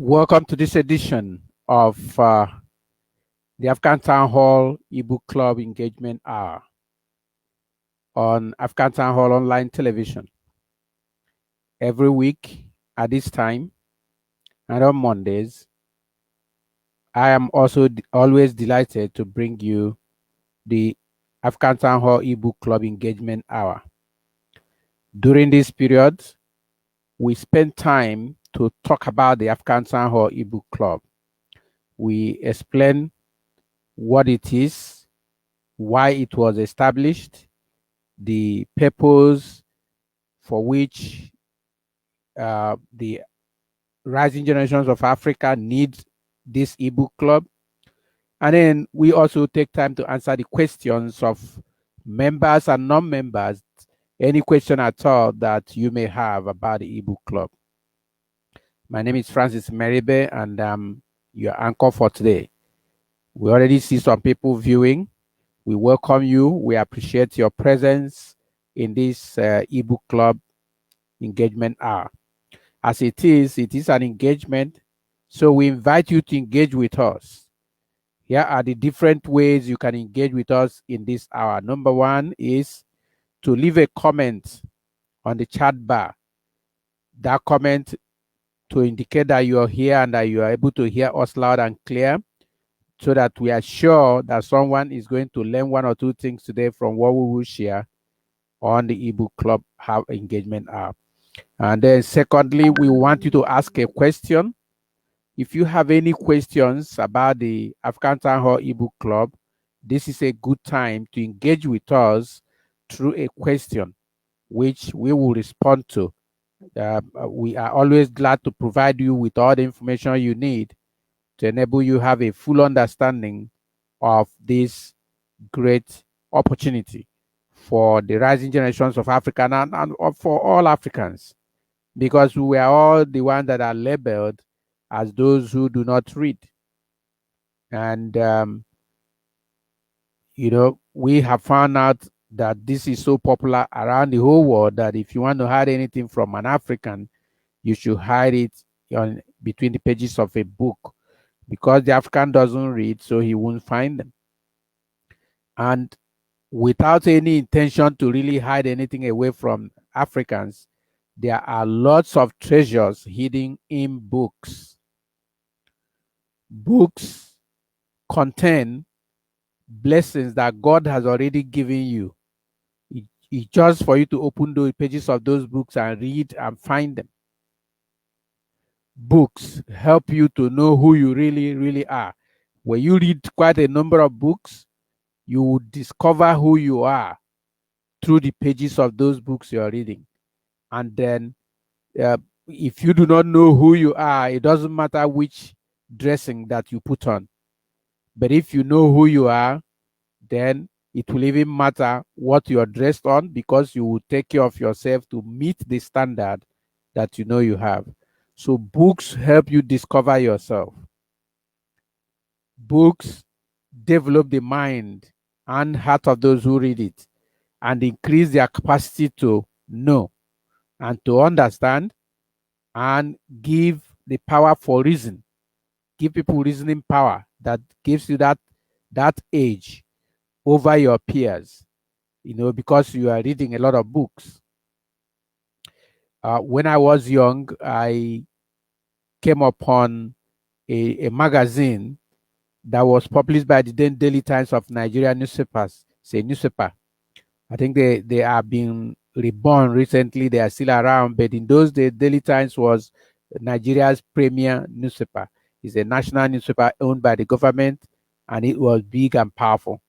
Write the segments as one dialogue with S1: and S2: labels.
S1: Welcome to this edition of the Afghan Town Hall eBook Club Engagement Hour on Afghan Town Hall online television. Every week at this time and on Mondays, I am also always delighted to bring you the Afghan Town Hall eBook Club Engagement Hour. During this period, we spend time to talk about the Afghan Town Hall eBook Club. We explain what it is, why it was established, the purpose for which the rising generations of Africa need this ebook club. And then we also take time to answer the questions of members and non-members, any question at all that you may have about the ebook club. My name is Francis Meribe, and I'm your anchor for today. We already see some people viewing. We welcome you. We appreciate your presence in this ebook club engagement hour. As it is an engagement, so we invite you to engage with us. Here are the different ways you can engage with us in this hour. Number one is to leave a comment on the chat bar. That comment to indicate that you are here and that you are able to hear us loud and clear, so that we are sure that someone is going to learn one or two things today from what we will share on the ebook club engagement hour. And then secondly, we want you to ask a question. If you have any questions about the Afghan Town Hall ebook club, this is a good time to engage with us through a question, which we will respond to. We are always glad to provide you with all the information you need to enable you have a full understanding of this great opportunity for the rising generations of Africa and for all Africans, because we are all the ones that are labeled as those who do not read. And, we have found out that this is so popular around the whole world that if you want to hide anything from an African, you should hide it between the pages of a book, because the African doesn't read, so he won't find them. And without any intention to really hide anything away from Africans, there are lots of treasures hidden in books. Books contain blessings that God has already given you. It's just for you to open the pages of those books and read and find them. Books help you to know who you really, really are. When you read quite a number of books, you will discover who you are through the pages of those books you are reading. And then if you do not know who you are, it doesn't matter which dressing that you put on. But if you know who you are, then it will even matter what you are dressed on, because you will take care of yourself to meet the standard that you know you have. So books help you discover yourself. Books develop the mind and heart of those who read it and increase their capacity to know and to understand, and give the power for reason. Give people reasoning power that gives you that edge over your peers, because you are reading a lot of books. When I was young, I came upon a magazine that was published by the then Daily Times of Nigeria newspapers. It's a newspaper. I think they are being reborn recently. They are still around, but in those days, Daily Times was Nigeria's premier newspaper. It's a national newspaper owned by the government, and it was big and powerful.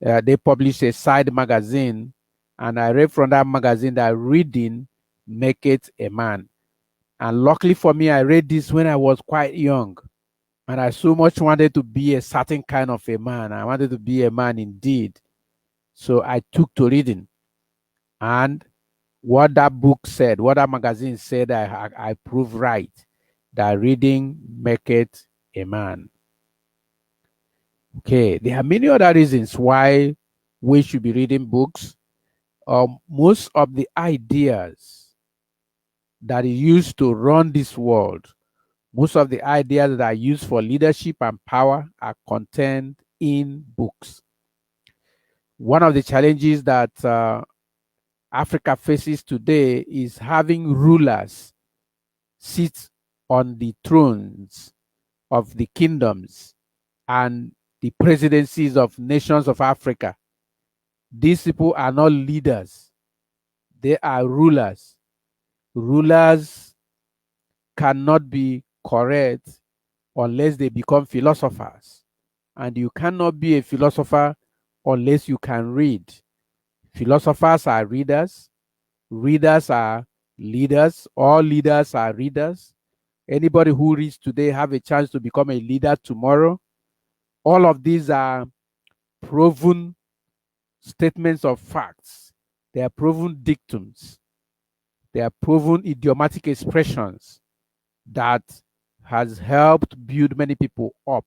S1: They published a side magazine, and I read from that magazine that reading maketh a man. And luckily for me, I read this when I was quite young, and I so much wanted to be a certain kind of a man. I wanted to be a man indeed. So I took to reading, and what that book said, what that magazine said, I proved right, that reading maketh a man. Okay, there are many other reasons why we should be reading books. Most of the ideas that is used to run this world Most of the ideas that are used for leadership and power are contained in books. One of the challenges that Africa faces today is having rulers sit on the thrones of the kingdoms and the presidencies of nations of Africa. These people are not leaders, they are rulers. Rulers cannot be correct unless they become philosophers. And you cannot be a philosopher unless you can read. Philosophers are readers, readers are leaders, all leaders are readers. Anybody who reads today have a chance to become a leader tomorrow. All of these are proven statements of facts. They are proven dictums. They are proven idiomatic expressions that has helped build many people up.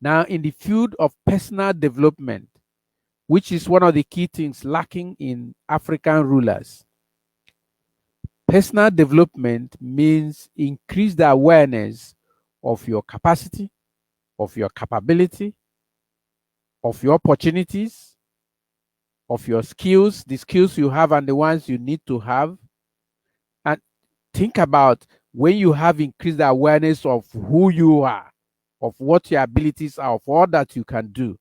S1: Now, in the field of personal development, which is one of the key things lacking in African rulers, personal development means increase the awareness of your capacity, of your capability, of your opportunities, of your skills, the skills you have and the ones you need to have. And think about when you have increased the awareness of who you are, of what your abilities are, of all that you can do.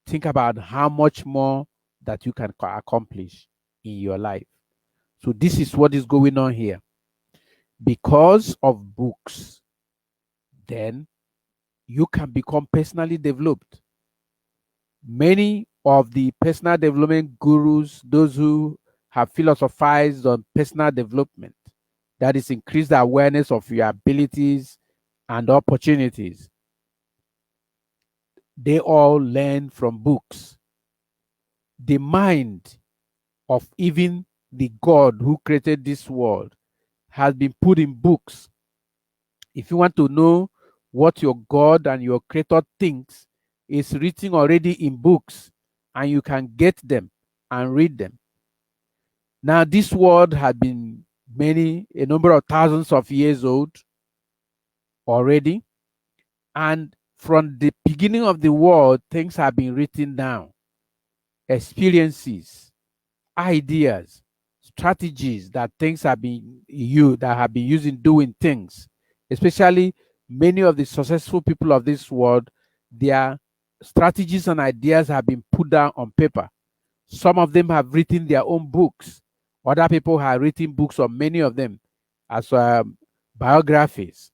S1: Think about how much more that you can accomplish in your life. So this is what is going on here. Because of books, then you can become personally developed. Many of the personal development gurus, those who have philosophized on personal development, that is increase the awareness of your abilities and opportunities, they all learn from books. The mind of even the God who created this world has been put in books. If you want to know what your God and your creator thinks, it's written already in books, and you can get them and read them. Now, this world had been a number of thousands of years old already, and from the beginning of the world, things have been written down. Experiences, ideas, strategies that things have been used in doing things. Especially many of the successful people of this world, their strategies and ideas have been put down on paper. Some of them have written their own books. Other people have written books on many of them as biographies.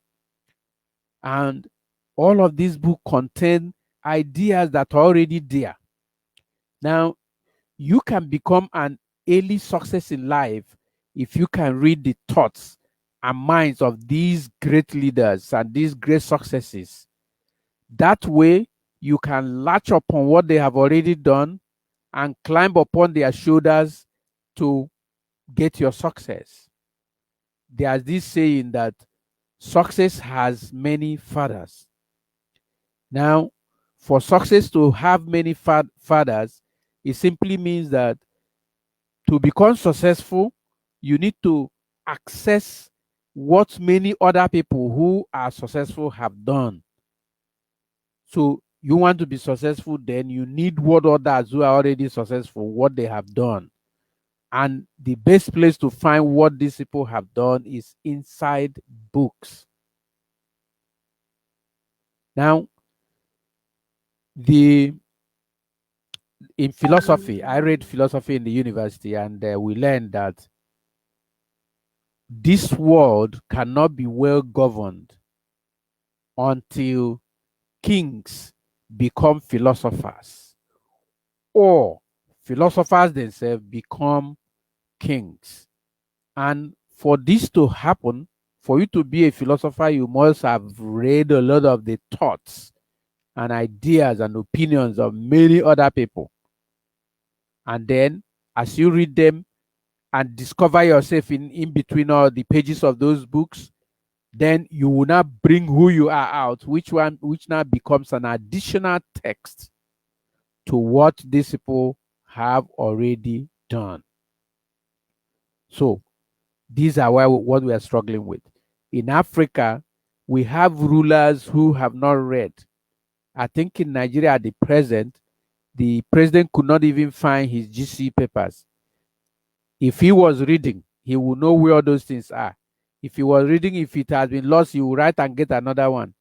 S1: And all of these books contain ideas that are already there. Now, you can become an early success in life if you can read the thoughts and minds of these great leaders and these great successes. That way, you can latch upon what they have already done and climb upon their shoulders to get your success. There's this saying that success has many fathers. Now, for success to have many fathers, it simply means that to become successful, you need to access what many other people who are successful have done. So you want to be successful, then you need what others who are already successful, what they have done. And the best place to find what these people have done is inside books. Now, in philosophy, I read philosophy in the university, and we learned that this world cannot be well governed until kings become philosophers, or philosophers themselves become kings. And for this to happen, for you to be a philosopher, you must have read a lot of the thoughts and ideas and opinions of many other people. And then, as you read them and discover yourself in between all the pages of those books, then you will now bring who you are out, which now becomes an additional text to what these people have already done. So these are what we are struggling with. in Africa, we have rulers who have not read. I think in Nigeria at the present, the president could not even find his GC papers. If he was reading, he would know where all those things are. If he was reading, if it has been lost, he will write and get another one.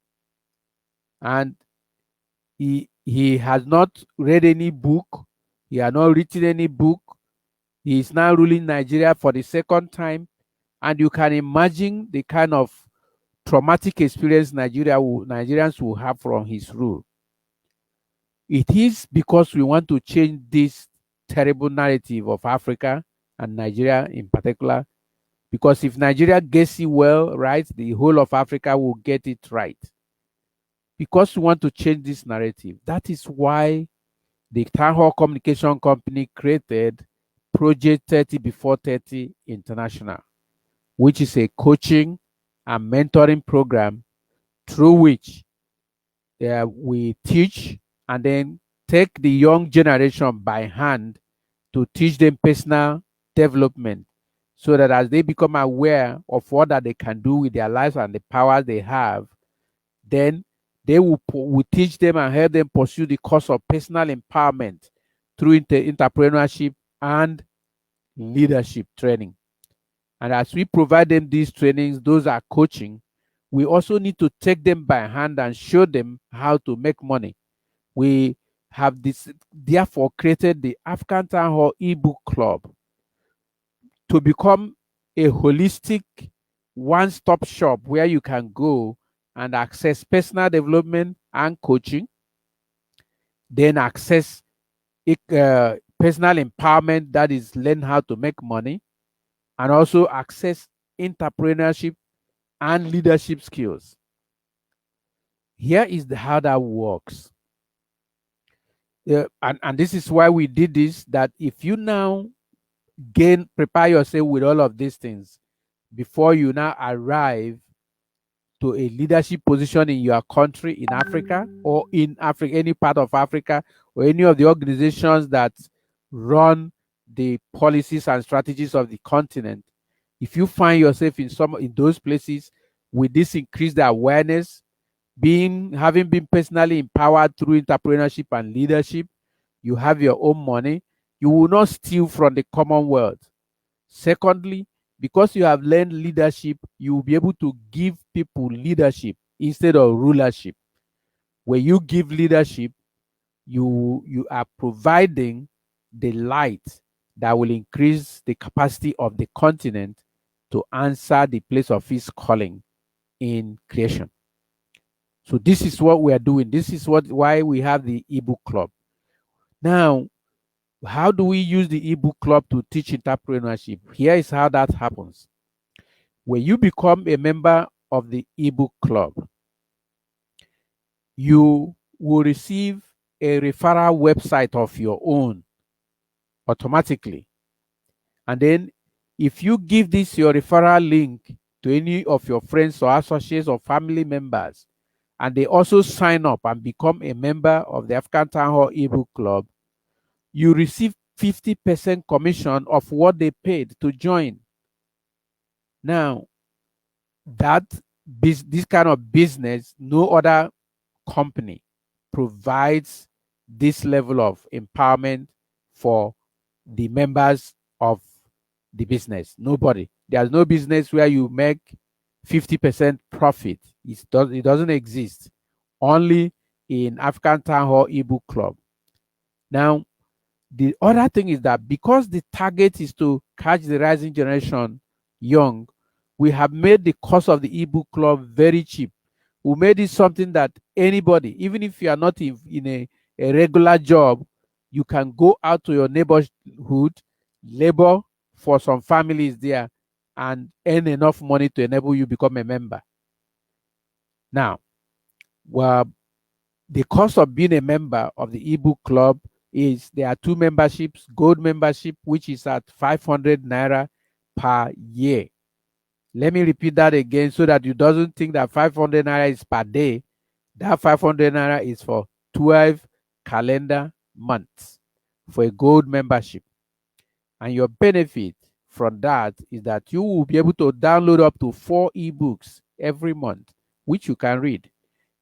S1: And he has not read any book. He has not written any book. He is now ruling Nigeria for the second time. And you can imagine the kind of traumatic experience Nigerians will have from his rule. It is because we want to change this terrible narrative of Africa and Nigeria in particular. Because if Nigeria gets it well right, the whole of Africa will get it right. Because we want to change this narrative. That is why the Town Hall Communication Company created Project 30 Before 30 International, which is a coaching and mentoring program through which we teach and then take the young generation by hand to teach them personal development, so that as they become aware of what that they can do with their lives and the power they have, then they will teach them and help them pursue the course of personal empowerment through entrepreneurship and leadership training. And as we provide them these trainings, those are coaching, we also need to take them by hand and show them how to make money. We have therefore created the African Town Hall eBook Club to become a holistic one-stop shop where you can go and access personal development and coaching, then access personal empowerment, that is learn how to make money, and also access entrepreneurship and leadership skills. Here is how that works. And this is why we did this, that if you now prepare yourself with all of these things before you now arrive to a leadership position in your country, in Africa, or in Africa, any part of Africa, or any of the organizations that run the policies and strategies of the continent, if you find yourself in those places with this increased awareness, having been personally empowered through entrepreneurship and leadership, you have your own money, you will not steal from the commonwealth. Secondly, because you have learned leadership, you will be able to give people leadership instead of rulership. When you give leadership, you are providing the light that will increase the capacity of the continent to answer the place of his calling in creation. So this is what we are doing. This is why we have the eBook Club. Now, how do we use the eBook Club to teach entrepreneurship? Here is how that happens. When you become a member of the eBook Club, you will receive a referral website of your own automatically. And then if you give your referral link to any of your friends or associates or family members, and they also sign up and become a member of the African Town Hall eBook Club, you receive 50% commission of what they paid to join. Now, this kind of business, no other company provides this level of empowerment for the members of the business. Nobody. There's no business where you make 50% profit. It doesn't exist. Only in African Town Hall eBook Club. Now, the other thing is that because the target is to catch the rising generation young, we have made the cost of the eBook Club very cheap. We made it something that anybody, even if you are not in a regular job, you can go out to your neighborhood, labor for some families there, and earn enough money to enable you become a member. Now, well, the cost of being a member of the eBook Club is there are two memberships. Gold membership, which is at 500 naira per year. Let me repeat that again so that you doesn't think that 500 naira is per day. That 500 naira is for 12 calendar months for a gold membership. And your benefit from that is that you will be able to download up to 4 ebooks every month, which you can read.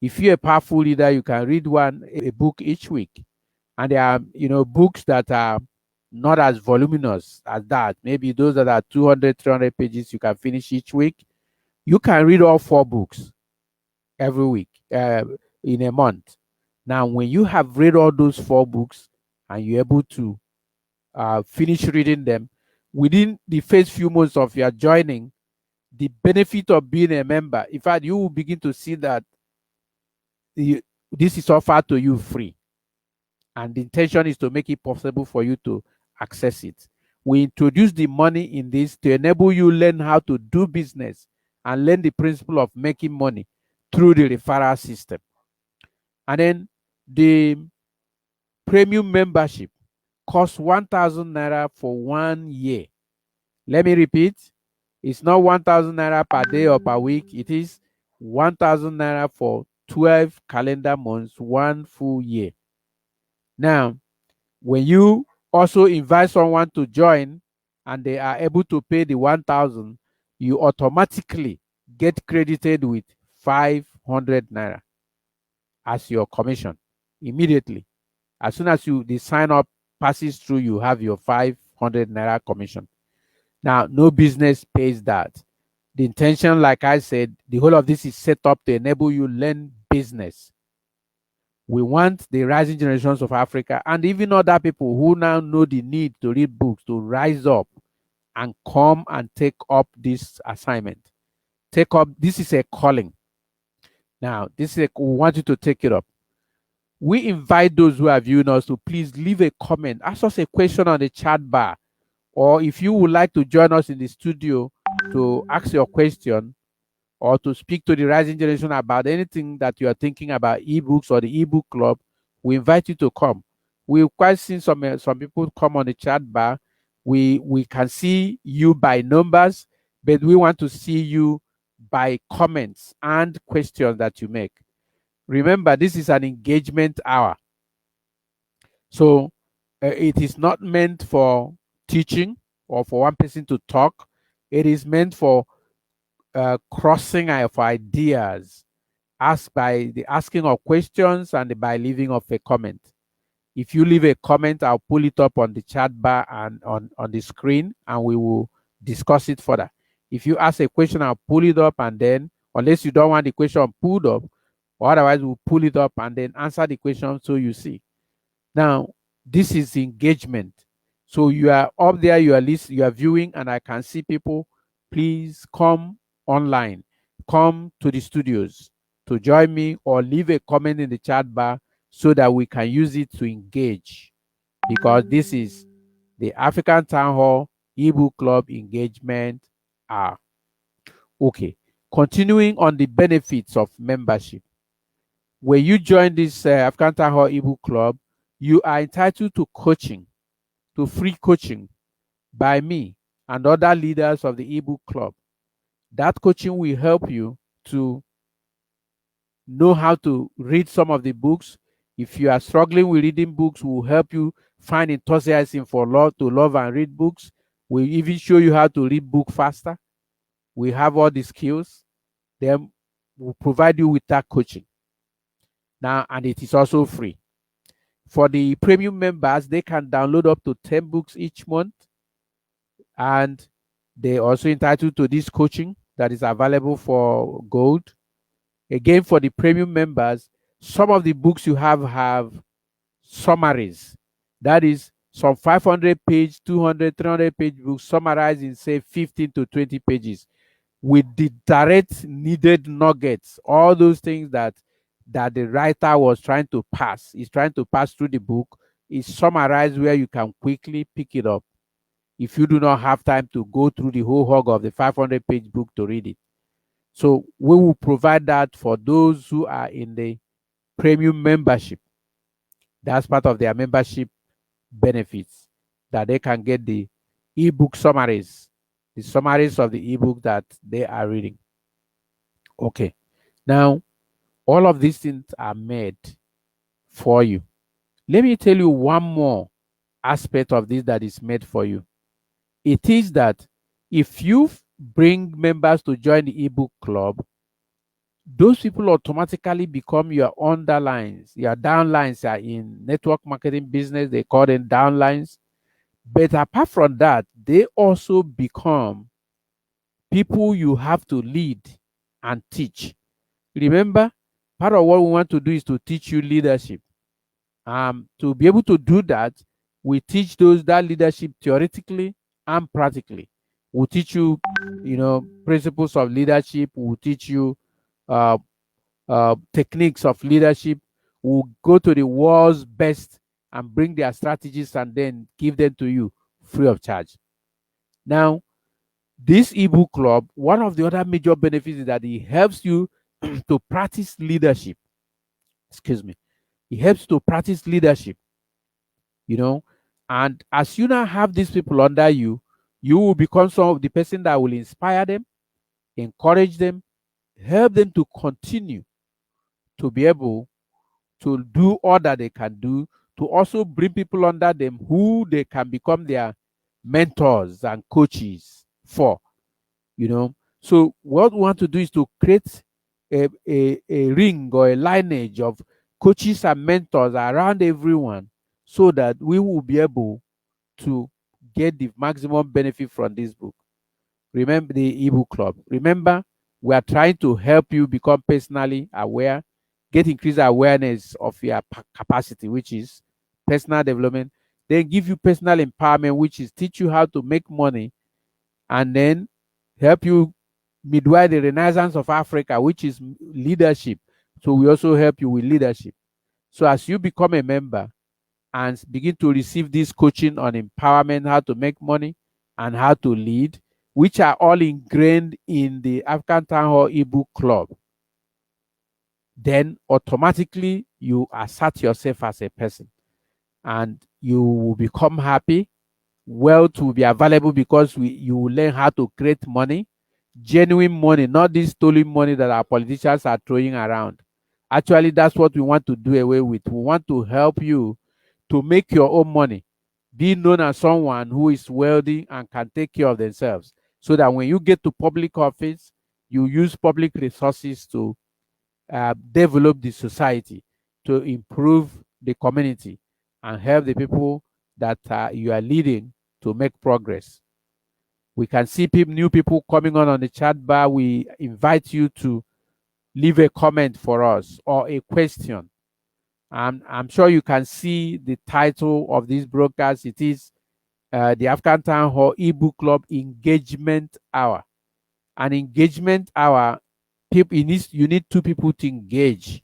S1: If you're a powerful reader, you can read a book each week. And there are, books that are not as voluminous as that. Maybe those that are 200, 300 pages, you can finish each week. You can read all 4 books every week, in a month. Now, when you have read all those 4 books and you're able to finish reading them within the first few months of your joining, the benefit of being a member, in fact, you will begin to see that the, this is offered to you free. And the intention is to make it possible for you to access it. We introduce the money in this to enable you learn how to do business and learn the principle of making money through the referral system. And then the premium membership costs 1,000 naira for 1 year. Let me repeat. It's not 1,000 naira per day or per week. It is 1,000 naira for 12 calendar months, 1 full year. Now, when you also invite someone to join and they are able to pay the 1,000, you automatically get credited with 500 naira as your commission immediately. As soon as the sign up passes through, you have your 500 naira commission. Now, no business pays that. The intention, like I said, the whole of this is set up to enable you learn business. We want the rising generations of Africa and even other people who now know the need to read books to rise up and come and take up this assignment. This is a calling. Now, we want you to take it up. We invite those who are viewing us to please leave a comment, ask us a question on the chat bar, or if you would like to join us in the studio to ask your question or to speak to the rising generation about anything that you are thinking about ebooks or the ebook club, we invite you to come. We've quite seen some people come on the chat bar. We can see you by numbers, but we want to see you by comments and questions that you make. Remember, this is an engagement hour. So it is not meant for teaching or for one person to talk. It is meant for crossing of ideas, by the asking of questions and by leaving of a comment. If you leave a comment, I'll pull it up on the chat bar and on the screen, and we will discuss it further. If you ask a question, I'll pull it up, and then, unless you don't want the question pulled up, or otherwise we'll pull it up and then answer the question so you see. Now, this is engagement. So you are up there, you are viewing, and I can see people. Please come online, come to the studios to join me, or leave a comment in the chat bar so that we can use it to engage, because this is the African Town Hall eBook Club engagement hour. Okay, continuing on the benefits of membership. When you join this African Town Hall eBook Club, you are entitled to free coaching by me and other leaders of the eBook Club. That coaching will help you to know how to read some of the books. If you are struggling with reading books, we'll help you find enthusiasm to love and read books. We'll even show you how to read book faster. We have all the skills. Then we'll provide you with that coaching. Now, and it is also free. For the premium members, they can download up to 10 books each month, and they're also entitled to this coaching that is available for gold. Again, for the premium members, some of the books you have summaries. That is some 500-page, 200, 300-page books summarized in, say, 15 to 20 pages with the direct needed nuggets, all those things that the writer was trying to pass through the book, is summarized where you can quickly pick it up if you do not have time to go through the whole hog of the 500-page book to read it. So we will provide that for those who are in the premium membership. That's part of their membership benefits, that they can get the ebook summaries, the summaries of the ebook that they are reading. Okay. Now, all of these things are made for you. Let me tell you one more aspect of this that is made for you. It is that if you bring members to join the ebook club, those people automatically become your underlines, your downlines. Are in network marketing business, they call them downlines. But apart from that, they also become people you have to lead and teach. Remember, part of what we want to do is to teach you leadership. To be able to do that, we teach those that leadership theoretically and practically. We'll teach you, principles of leadership. We'll teach you uh, techniques of leadership. We'll go to the world's best and bring their strategies and then give them to you free of charge. Now, this ebook club, one of the other major benefits is that it helps you to practice leadership. Excuse me. It helps to practice leadership, you know. And as you now have these people under you, you will become some of the person that will inspire them, encourage them, help them to continue to be able to do all that they can do, to also bring people under them who they can become their mentors and coaches for, you know. So what we want to do is to create a ring or a lineage of coaches and mentors around everyone, so that we will be able to get the maximum benefit from this book. Remember the ebook club. Remember, we are trying to help you become personally aware, get increased awareness of your capacity, which is personal development, then give you personal empowerment, which is teach you how to make money, and then help you midway the renaissance of Africa, which is leadership. So we also help you with leadership. So as you become a member and begin to receive this coaching on empowerment, how to make money, and how to lead, which are all ingrained in the African Town Hall ebook club, then automatically you assert yourself as a person and you will become happy. Wealth will be available because you will learn how to create money, genuine money, not this stolen money that our politicians are throwing around. Actually, that's what we want to do away with. We want to help you to make your own money, be known as someone who is wealthy and can take care of themselves, so that when you get to public office, you use public resources to develop the society, to improve the community, and help the people that you are leading to make progress. We can see new people coming on the chat bar. We invite you to leave a comment for us or a question. I'm sure you can see the title of this broadcast. It is the African Town Hall ebook club engagement hour. An engagement hour, people, you need two people to engage,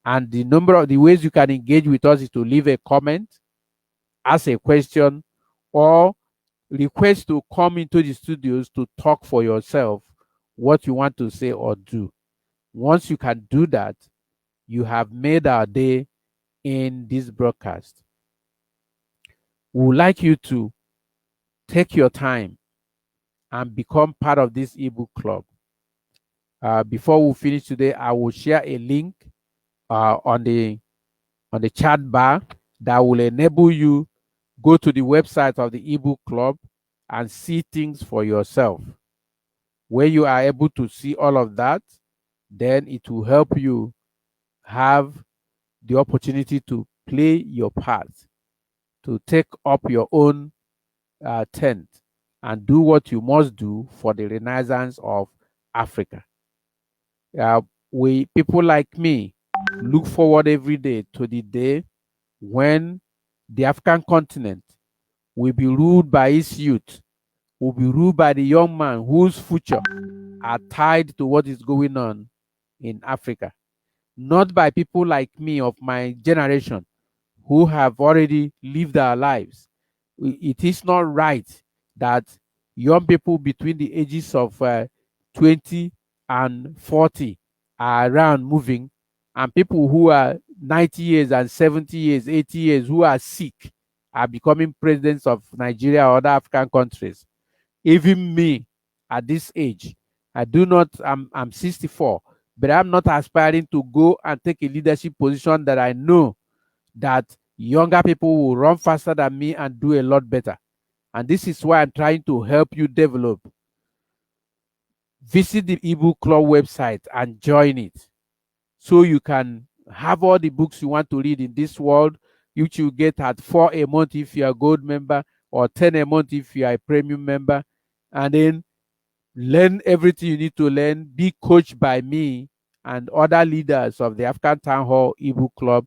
S1: and the number of the ways you can engage with us is to leave a comment, ask a question, or request to come into the studios to talk for yourself what you want to say or do. Once you can do that, you have made our day in this broadcast. We would like you to take your time and become part of this ebook club. Before we finish today, I will share a link on the chat bar that will enable you go to the website of the ebook club and see things for yourself. When you are able to see all of that, then it will help you have the opportunity to play your part, to take up your own tent and do what you must do for the renaissance of Africa. We, people like me, look forward every day to the day when the African continent will be ruled by its youth, will be ruled by the young man whose future are tied to what is going on in Africa, not by people like me of my generation who have already lived our lives. It is not right that young people between the ages of 20 and 40 are around moving, and people who are 90 years and 70 years, 80 years, who are sick, are becoming presidents of Nigeria or other African countries. Even me at this age, I do not, I'm 64, but I'm not aspiring to go and take a leadership position that I know that younger people will run faster than me and do a lot better. And this is why I'm trying to help you develop visit the eBook Club website and join it, so you can have all the books you want to read in this world, which you get at 4 a month if you are a gold member, or 10 a month if you are a premium member, and then learn everything you need to learn, be coached by me and other leaders of the African Town Hall eBook Club,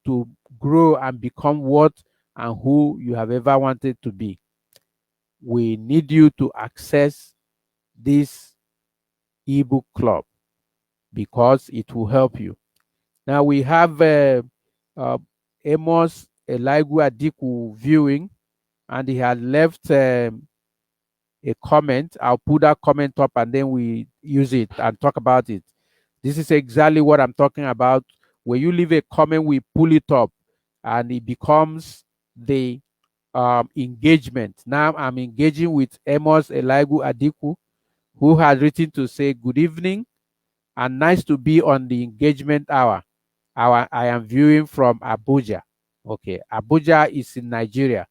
S1: to grow and become what and who you have ever wanted to be. We need you to access this eBook Club because it will help you. Now we have uh, Amos Eligu Adiku viewing, and he had left a comment. I'll put that comment up and then we use it and talk about it. This is exactly what I'm talking about. When you leave a comment, we pull it up and it becomes the engagement. Now I'm engaging with Amos Eligu Adiku, who has written to say, "Good evening and nice to be on the engagement hour. I am viewing from Abuja." Okay, Abuja is in Nigeria.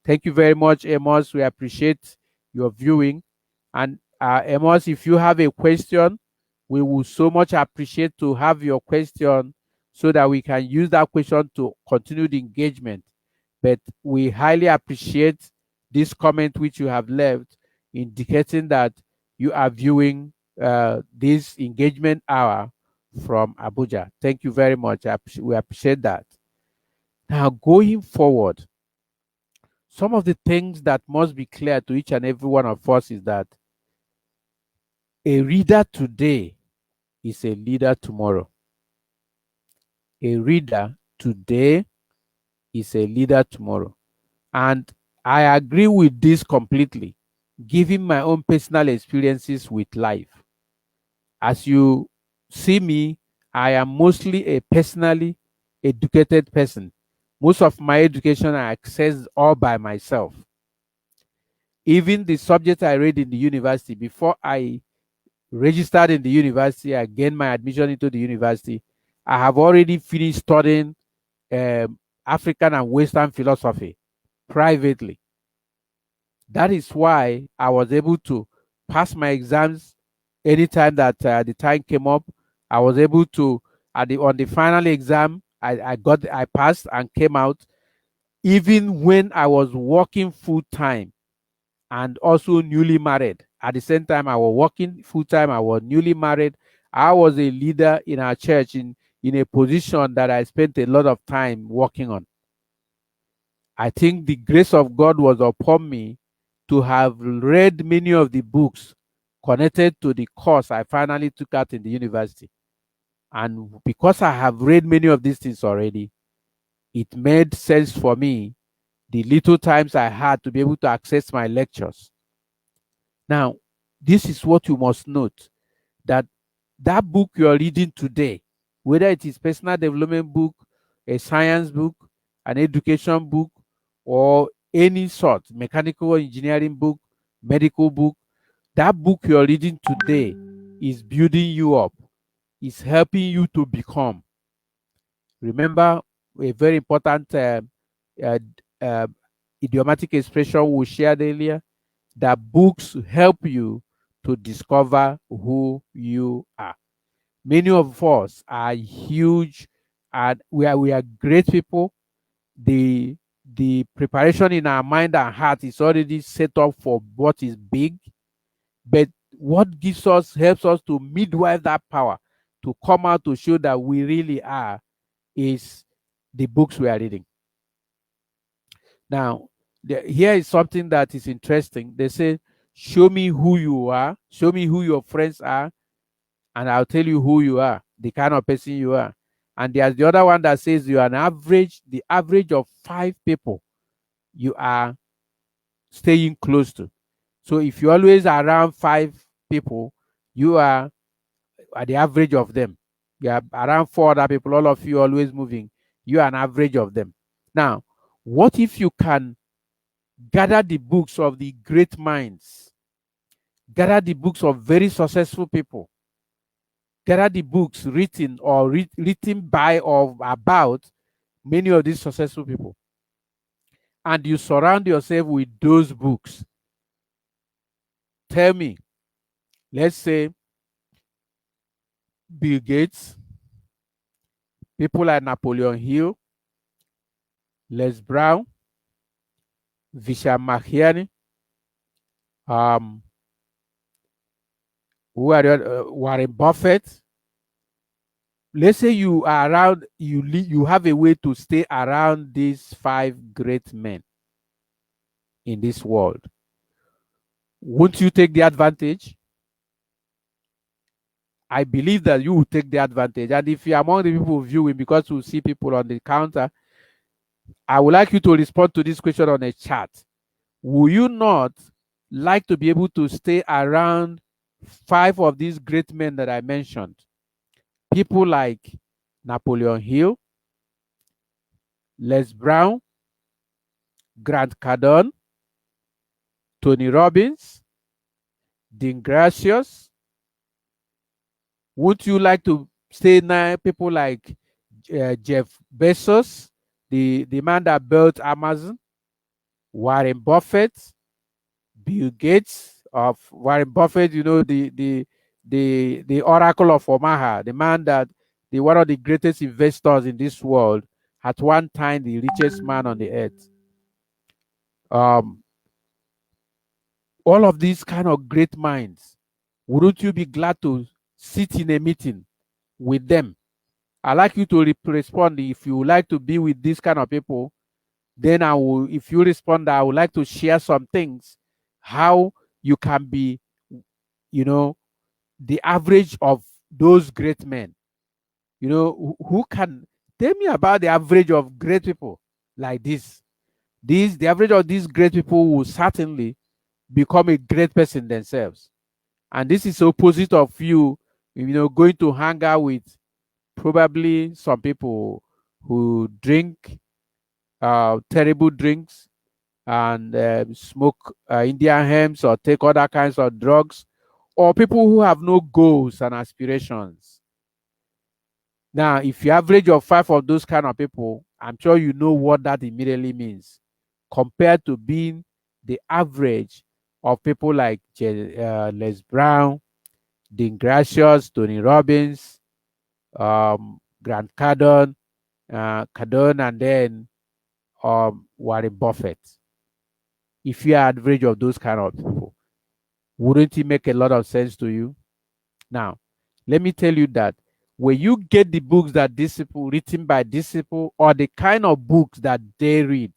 S1: Thank you very much, Amos. We appreciate your viewing. And Amos, if you have a question, we will so much appreciate to have your question so that we can use that question to continue the engagement. But we highly appreciate this comment which you have left, indicating that you are viewing this engagement hour from Abuja. Thank you very much. We appreciate that. Now, going forward, some of the things that must be clear to each and every one of us is that a reader today is a leader tomorrow. A reader today is a leader tomorrow. And I agree with this completely, given my own personal experiences with life. As you see me, I am mostly a personally educated person. Most of my education I accessed all by myself. Even the subject I read in the university, before I registered in the university, I gained my admission into the university, I have already finished studying African and Western philosophy privately. That is why I was able to pass my exams anytime that the time came up. I was able to, on the final exam, I passed and came out, even when I was working full time and also newly married. At the same time, I was working full time, I was newly married. I was a leader in our church in a position that I spent a lot of time working on. I think the grace of God was upon me to have read many of the books connected to the course I finally took out in the university. And because I have read many of these things already, it made sense for me the little times I had to be able to access my lectures. Now, this is what you must note, that that book you are reading today, whether it is personal development book, a science book, an education book, or any sort, mechanical engineering book, medical book, that book you are reading today is building you up, is helping you to become. Remember a very important uh, uh, idiomatic expression we shared earlier, that books help you to discover who you are. Many of us are huge and we are great people. The preparation in our mind and heart is already set up for what is big, but what gives us helps us to midwife that power to come out to show that we really are is the books we are reading. Now, here is something that is interesting. They say, show me who you are, show me who your friends are, and I'll tell you who you are, the kind of person you are. And there's the other one that says you are the average of 5 people you are staying close to. So if you're always around 5 people, you are at the average of them. You are around 4 other people, all of you always moving. You are an average of them. Now, what if you can gather the books of the great minds, gather the books of very successful people, gather the books written or written by or about many of these successful people, and you surround yourself with those books? Tell me, Let's say Bill Gates, people like Napoleon Hill, Les Brown, Vishal Makhiani, um, Warren Buffett. Let's say you are around, you have a way to stay around these 5 great men in this world. Won't you take the advantage? I believe that you will take the advantage. And if you're among the people viewing, because you see people on the counter, I would like you to respond to this question on a chat. Will you not like to be able to stay around 5 of these great men that I mentioned? People like Napoleon Hill, Les Brown, Grant Cardone, Tony Robbins, Dean Gracious. Would you like to stay near people like Jeff Bezos, the man that built Amazon, Warren Buffett, Bill Gates of Warren Buffett, the Oracle of Omaha, the man that one of the greatest investors in this world, at one time the richest man on the earth. All of these kind of great minds, wouldn't you be glad to sit in a meeting with them? I'd like you to respond. If you would like to be with these kind of people, then I will, if you respond, I would like to share some things, how you can be, the average of those great men. Who can tell me about the average of great people like this? The average of these great people will certainly become a great person themselves. And this is opposite of you, going to hang out with probably some people who drink terrible drinks and smoke Indian hemps or take other kinds of drugs, or people who have no goals and aspirations. Now, if you average of 5 of those kind of people, I'm sure you know what that immediately means, compared to being the average of people like Les Brown, Dean Gracious, Tony Robbins, Grant Cardone, and then Warren Buffett. If you are average of those kind of people, wouldn't it make a lot of sense to you? Now, let me tell you that when you get the books that these people written by these people, or the kind of books that they read,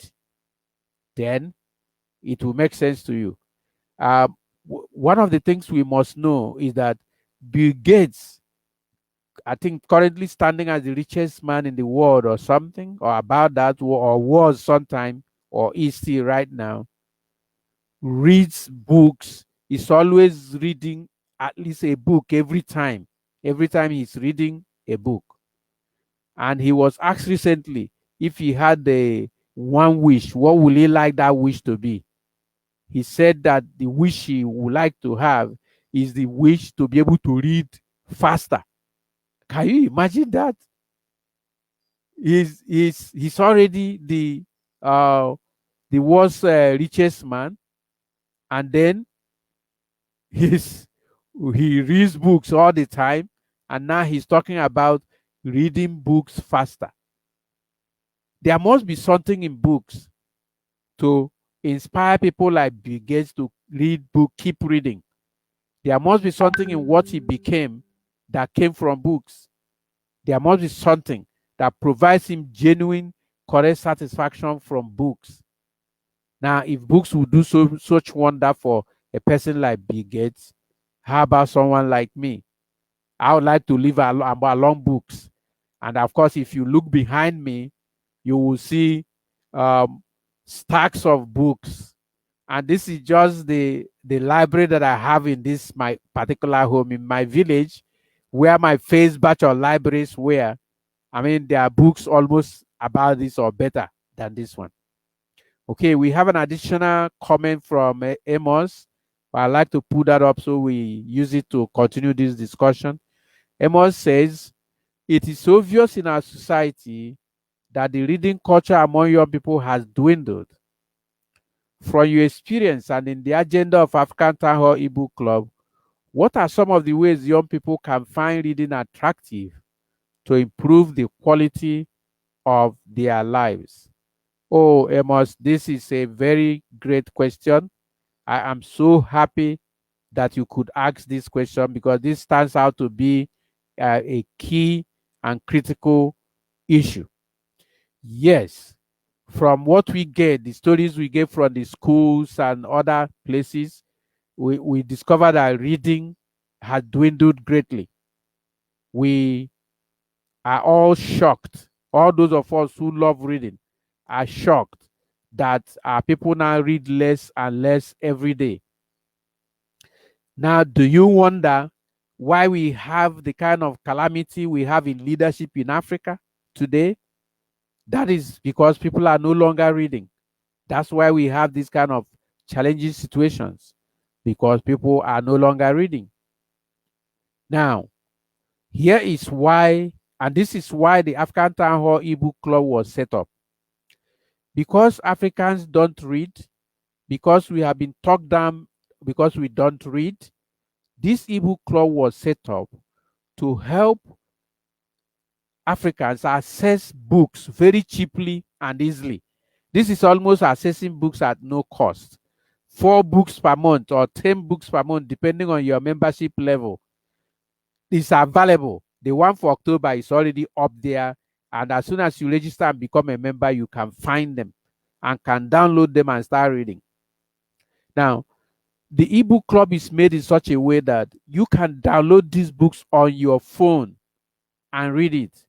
S1: then it will make sense to you. One of the things we must know is that Bill Gates, I think, currently standing as the richest man in the world or something, or about that, or was sometime, or is still right now, reads books. He's always reading at least a book every time he's reading a book. And he was asked recently if he had the one wish, what would he like that wish to be? He said that the wish he would like to have is the wish to be able to read faster. Can you imagine that? He's already the world's richest man, and then he reads books all the time, and now he's talking about reading books faster. There must be something in books to inspire people like Bill Gates to read book, keep reading. There must be something in what he became that came from books. There must be something that provides him genuine, correct satisfaction from books. Now, if books will do such wonder for a person like Bill Gates, how about someone like me? I would like to live along books. And of course, if you look behind me, you will see stacks of books. And this is just the library that I have in this my particular home in my village, where my first batch of libraries were. I mean, there are books almost about this or better than this one. Okay, we have an additional comment from Amos. I'd like to put that up so we use it to continue this discussion. Amos says, it is obvious in our society that the reading culture among young people has dwindled. From your experience and in the agenda of African Town Hall eBook Club, What are some of the ways young people can find reading attractive to improve the quality of their lives? Oh, Amos, this is a very great question. I am so happy that you could ask this question, because this stands out to be a key and critical issue. Yes, from what we get, the stories we get from the schools and other places, we discover that reading has dwindled greatly. We are all shocked. All those of us who love reading are shocked that our people now read less and less every day. Now, do you wonder why we have the kind of calamity we have in leadership in Africa today? That is because people are no longer reading. That's why we have this kind of challenging situations, because people are no longer reading. Now, here is why, and this is why the African Town Hall eBook Club was set up. Because Africans don't read, because we have been talked down because we don't read, this eBook Club was set up to help Africans access books very cheaply and easily. This is almost accessing books at no cost. 4 books per month or 10 books per month, depending on your membership level, is available. The one for October is already up there. And as soon as you register and become a member, you can find them and can download them and start reading. Now, the ebook club is made in such a way that you can download these books on your phone and read it.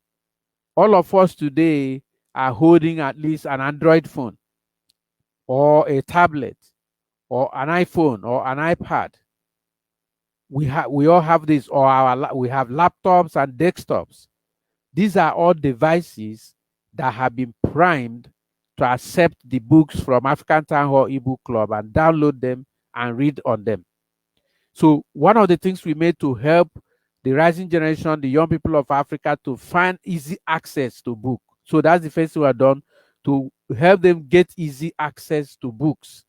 S1: All of us today are holding at least an Android phone or a tablet or an iPhone or an iPad. We all have this, or we have laptops and desktops. These are all devices that have been primed to accept the books from African Town Hall eBook Club and download them and read on them. So one of the things we made to help the rising generation, the young people of Africa, to find easy access to books. So that's the first thing we have done, to help them get easy access to books,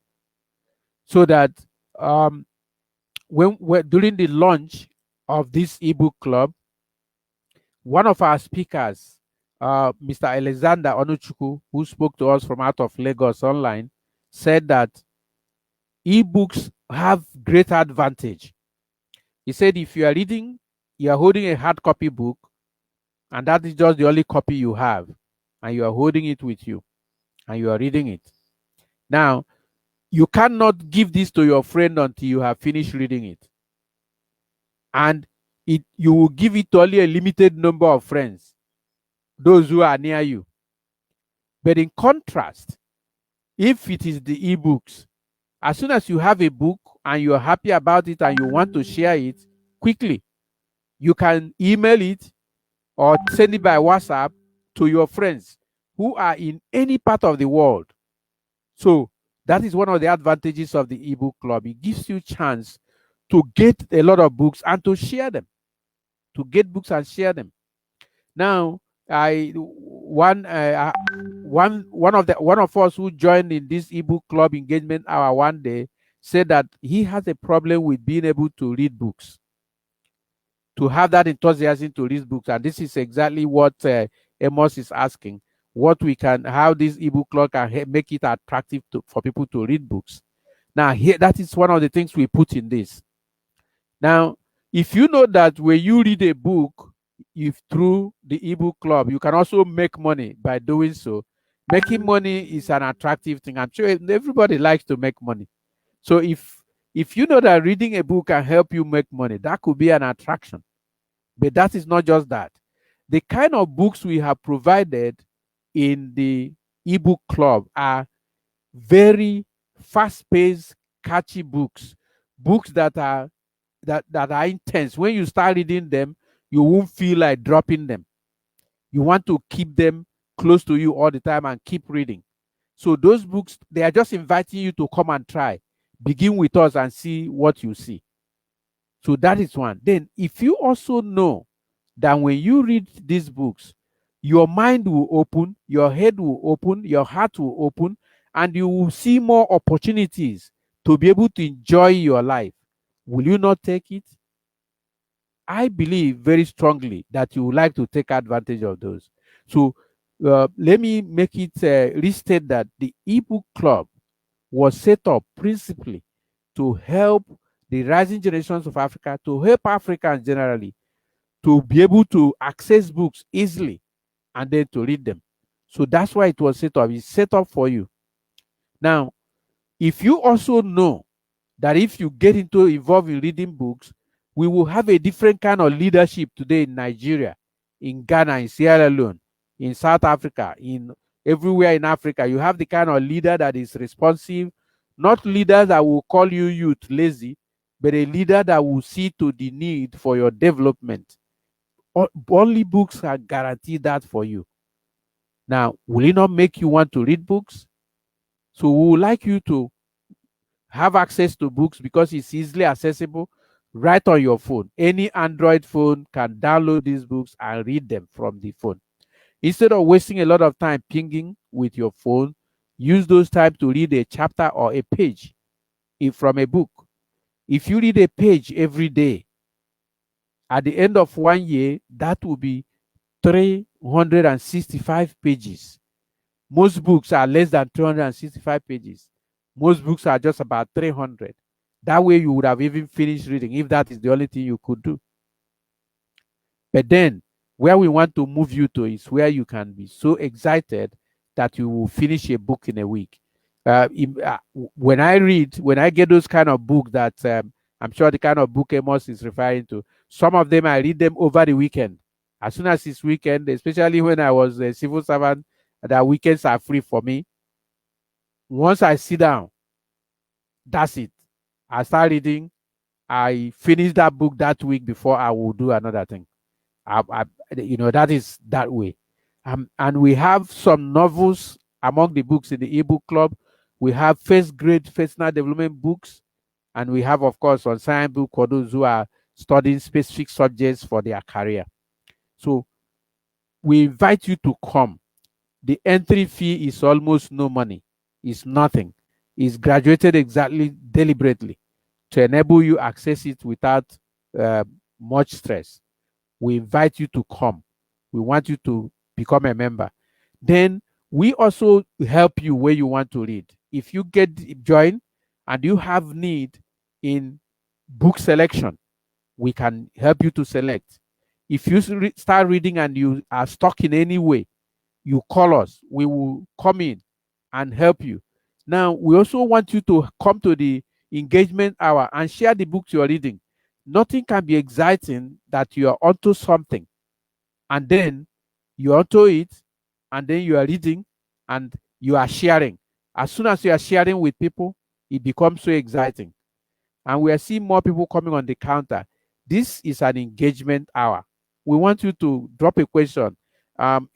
S1: so that during the launch of this ebook club, one of our speakers, Mr. Alexander Onuchukwu, who spoke to us from out of Lagos online, said that ebooks have great advantage. He said if you are reading, you are holding a hard copy book, and that is just the only copy you have, and you are holding it with you, and you are reading it. Now, you cannot give this to your friend until you have finished reading it. And you will give it to only a limited number of friends, those who are near you. But in contrast, if it is the ebooks, as soon as you have a book and you're happy about it and you want to share it quickly, you can email it or send it by WhatsApp to your friends who are in any part of the world. So that is one of the advantages of the ebook club. It gives you a chance to get a lot of books and to share them, to get books and share them. Now, one of us who joined in this ebook club engagement hour one day said that he has a problem with being able to read books, to have that enthusiasm to read books. And this is exactly what Amos is asking, how this ebook club can make it attractive for people to read books. Now, that is one of the things we put in this. Now, if you know that when you read a book, through the ebook club, you can also make money by doing so. Making money is an attractive thing. I'm sure everybody likes to make money. So if you know that reading a book can help you make money, that could be an attraction. But that is not just that. The kind of books we have provided in the ebook club are very fast-paced, catchy books that are intense. When you start reading them, you won't feel like dropping them. You want to keep them close to you all the time and keep reading. So those books, they are just inviting you to come and try. Begin with us and see what you see. So that is one. Then, if you also know that when you read these books, your mind will open, your head will open, your heart will open, and you will see more opportunities to be able to enjoy your life. Will you not take it? I believe very strongly that you would like to take advantage of those. So let me make it restate that the ebook club was set up principally to help the rising generations of Africa, to help Africans generally to be able to access books easily and then to read them. So that's why it was set up. It's set up for you. Now, if you also know that if you get into involved in reading books, we will have a different kind of leadership today in Nigeria, in Ghana, in Sierra Leone, in South Africa, in everywhere in Africa. You have the kind of leader that is responsive, not leaders that will call you youth lazy, but a leader that will see to the need for your development. Only books can guarantee that for you. Now, will it not make you want to read books? So we would like you to have access to books because it's easily accessible right on your phone. Any Android phone can download these books and read them from the phone. Instead of wasting a lot of time pinging with your phone, use those time to read a chapter or a page from a book. If you read a page every day, at the end of 1 year, that will be 365 pages. Most books are less than 365 pages. Most books are just about 300. That way you would have even finished reading if that is the only thing you could do. But then where we want to move you to is where you can be so excited that you will finish a book in a week. When I get those kind of books that I'm sure the kind of book Amos is referring to, some of them I read them over the weekend. As soon as it's weekend, especially when I was a civil servant, that weekends are free for me. Once I sit down, that's it. I start reading. I finish that book that week before I will do another thing. That is that way. And we have some novels among the books in the ebook club. We have first grade personal development books, and we have, of course, on science book for those who are studying specific subjects for their career. So we invite you to come. The entry fee is almost no money. It's nothing. It's graduated exactly deliberately to enable you access it without much stress. We invite you to come. We want you to become a member. Then we also help you where you want to read. If you get joined and you have need in book selection, we can help you to select. If you start reading and you are stuck in any way, you call us. We will come in and help you. Now, we also want you to come to the engagement hour and share the books you are reading. Nothing can be exciting that you are onto something and then you are onto it and then you are reading and you are sharing. As soon as you are sharing with people, it becomes so exciting. And we are seeing more people coming on the counter. This is an engagement hour. We want you to drop a question.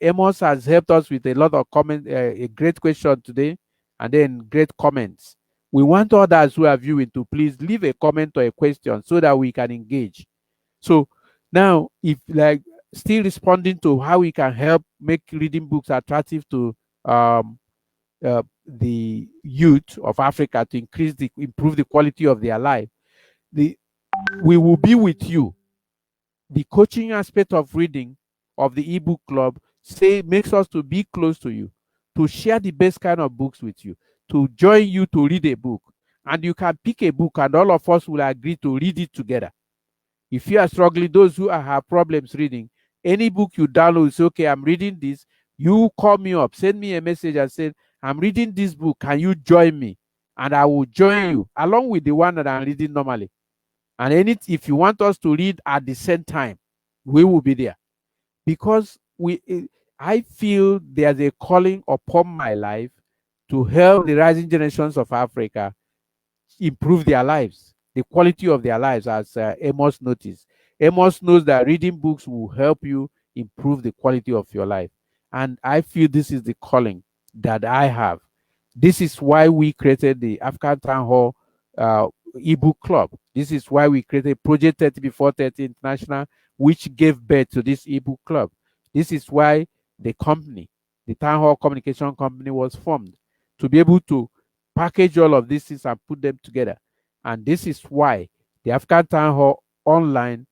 S1: Amos has helped us with a lot of comments, a great question today, and then great comments. We want others who are viewing to please leave a comment or a question so that we can engage. So now, if like still responding to how we can help make reading books attractive to the youth of Africa to improve the quality of their life, we will be with you. The coaching aspect of reading of the ebook club makes us to be close to you, to share the best kind of books with you, to join you to read a book. And you can pick a book and all of us will agree to read it together. If you are struggling, those who have problems reading, any book you download, say, okay, I'm reading this, you call me up, send me a message and say, I'm reading this book, can you join me? And I will join you along with the one that I'm reading normally. And if you want us to read at the same time, we will be there. Because I feel there's a calling upon my life to help the rising generations of Africa improve their lives, the quality of their lives, as Amos noticed. Amos knows that reading books will help you improve the quality of your life. And I feel this is the calling that I have. This is why we created the African Town Hall eBook Club. This is why we created Project 30 Before 30 International, which gave birth to this eBook Club. This is why the company, the Town Hall Communication Company, was formed, to be able to package all of these things and put them together. And this is why the African Town Hall Online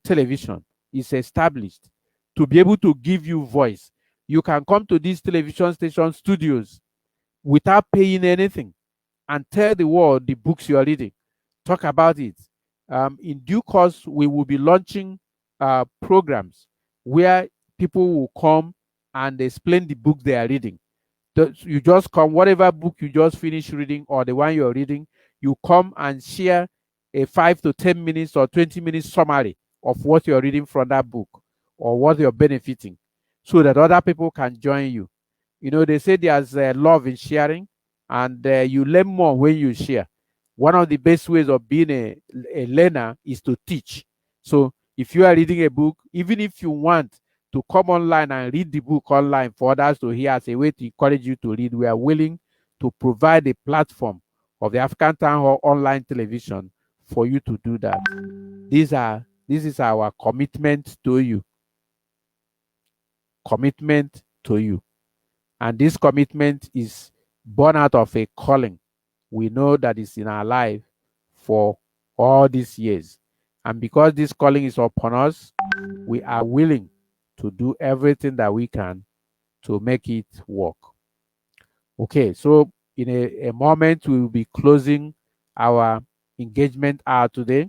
S1: television is established to be able to give you voice. You can come to these television station studios without paying anything and tell the world the books you are reading. Talk about it. In due course, we will be launching programs where people will come and explain the books they are reading. You just come, whatever book you just finished reading or the one you're reading, you come and share a 5 to 10 minutes or 20 minutes summary of what you're reading from that book or what you're benefiting so that other people can join you. You know, they say there's love in sharing, and you learn more when you share. One of the best ways of being a learner is to teach. So if you are reading a book, even if you want to come online and read the book online for others to hear as a way to encourage you to read, we are willing to provide a platform of the African Town Hall online television for you to do that. This is our commitment to you. Commitment to you. And this commitment is born out of a calling we know that is in our life for all these years. And because this calling is upon us, we are willing to do everything that we can to make it work. Okay, so in a moment, we will be closing our engagement hour today.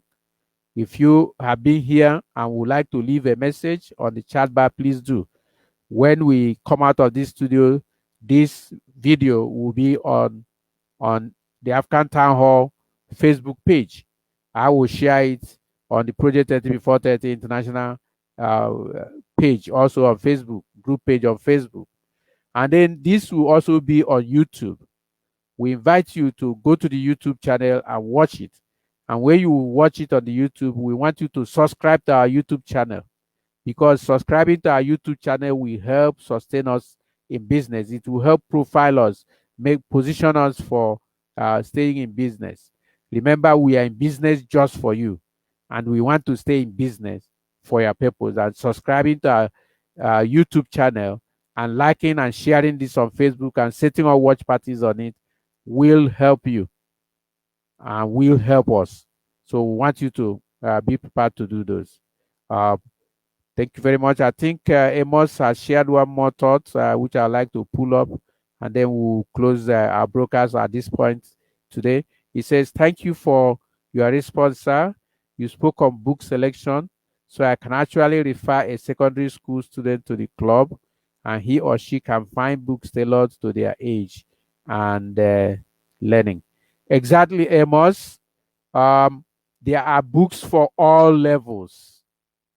S1: If you have been here and would like to leave a message on the chat bar, please do. When we come out of this studio, this video will be on the African Town Hall Facebook page. I will share it on the Project 30 Before 30 International page, also on Facebook, group page on Facebook. And then this will also be on YouTube. We invite you to go to the YouTube channel and watch it. And when you watch it on the YouTube, we want you to subscribe to our YouTube channel, because subscribing to our YouTube channel will help sustain us in business. It will help profile us, position us for staying in business. Remember, we are in business just for you, and we want to stay in business for your purpose. And subscribing to our YouTube channel and liking and sharing this on Facebook and setting up watch parties on it will help you and will help us. So we want you to be prepared to do those. Thank you very much. I think Amos has shared one more thought, which I'd like to pull up, and then we'll close our broadcast at this point today. He says, thank you for your response, sir. You spoke on book selection, so I can actually refer a secondary school student to the club, and he or she can find books tailored to their age and learning. Exactly, Amos. There are books for all levels,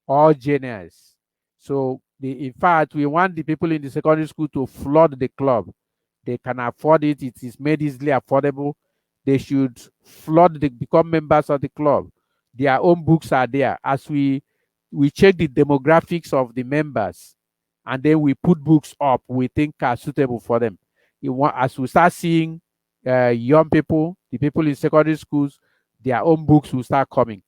S1: all genres. So, in fact, we want the people in the secondary school to flood the club. They can afford it. It is made easily affordable. They should become members of the club. Their own books are there. As we check the demographics of the members, and then we put books up we think are suitable for them. As we start seeing young people, the people in secondary schools, their own books will start coming.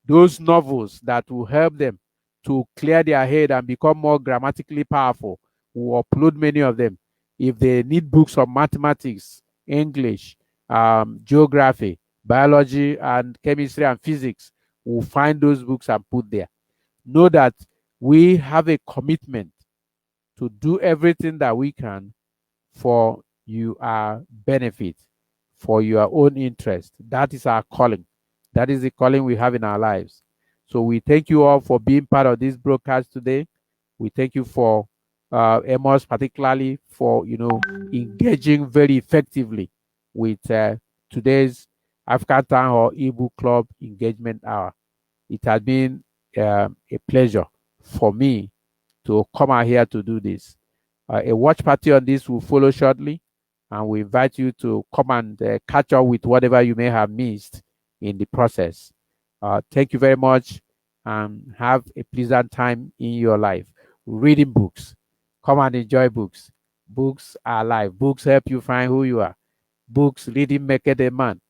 S1: Those novels that will help them to clear their head and become more grammatically powerful, we'll upload many of them. If they need books on mathematics, English, geography, biology, and chemistry and physics, we'll find those books and put there. Know that we have a commitment to do everything that we can for your benefit, for your own interest. That is our calling. That is the calling we have in our lives. So we thank you all for being part of this broadcast today. We thank you for Amos, particularly for engaging very effectively with today's African Town Hall eBook Club engagement hour. It has been a pleasure for me to come out here to do this. A watch party on this will follow shortly, and we invite you to come and catch up with whatever you may have missed in the process. Thank you very much, and have a pleasant time in your life. Reading books. Come and enjoy books. Books are life. Books help you find who you are. Books, reading make a man.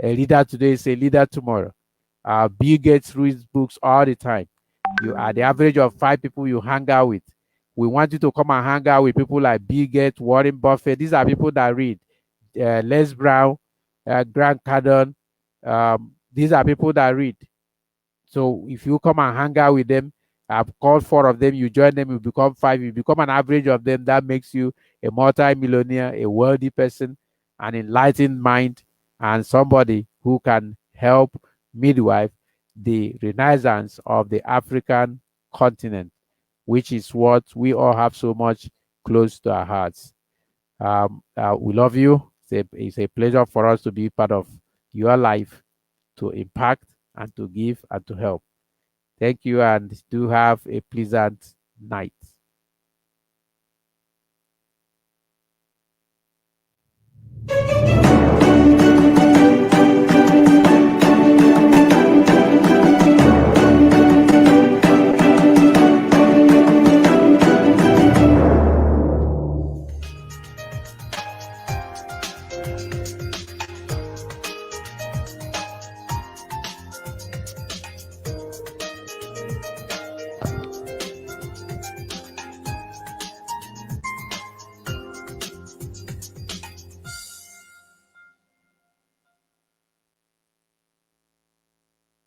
S1: A leader today is a leader tomorrow. Bill Gates reads books all the time. You are the average of 5 people you hang out with. We want you to come and hang out with people like Bill Gates, Warren Buffett. These are people that read. Les Brown, Grant Cardone. These are people that read. So if you come and hang out with them, I've called 4 of them, you join them, you become 5, you become an average of them. That makes you a multi-millionaire, a wealthy person, an enlightened mind, and somebody who can help midwife the renaissance of the African continent, which is what we all have so much close to our hearts. We love you. It's a pleasure for us to be part of your life, to impact and to give and to help. Thank you, and do have a pleasant night.